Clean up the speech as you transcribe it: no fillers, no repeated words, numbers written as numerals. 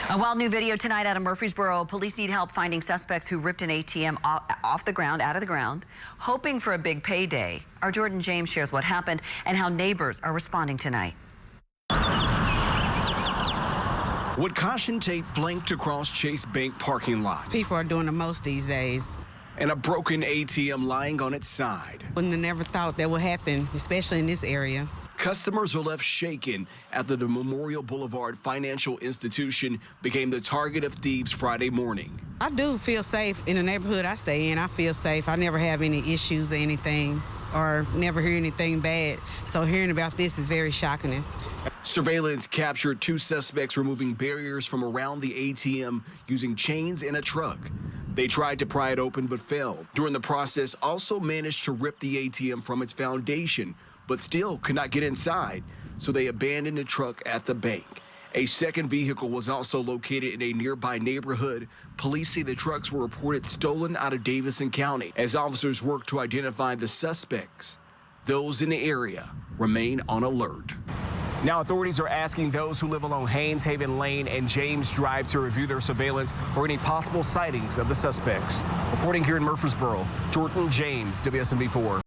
A wild new video tonight out of Murfreesboro. Police need help finding suspects who ripped an ATM off the ground, out of the ground, hoping for a big payday. Our Jordan James shares what happened and how neighbors are responding tonight. With caution tape flanked across Chase Bank parking lot. People are doing the most these days. And a broken ATM lying on its side. Wouldn't have never thought that would happen, especially in this area. Customers are left shaken after the Memorial Boulevard financial institution became the target of thieves Friday morning. I do feel safe in the neighborhood I stay in. I feel safe. I never have any issues or anything, or never hear anything bad. So hearing about this is very shocking. Surveillance captured two suspects removing barriers from around the ATM using chains and a truck. They tried to pry it open but failed. During the process, also managed to rip the ATM from its foundation, but still could not get inside, so they abandoned the truck at the bank. A second vehicle was also located in a nearby neighborhood. Police say the trucks were reported stolen out of Davidson County. As officers work to identify the suspects, those in the area remain on alert. Now authorities are asking those who live along Haynes Haven Lane and James Drive to review their surveillance for any possible sightings of the suspects. Reporting here in Murfreesboro, Jordan James, WSMV4.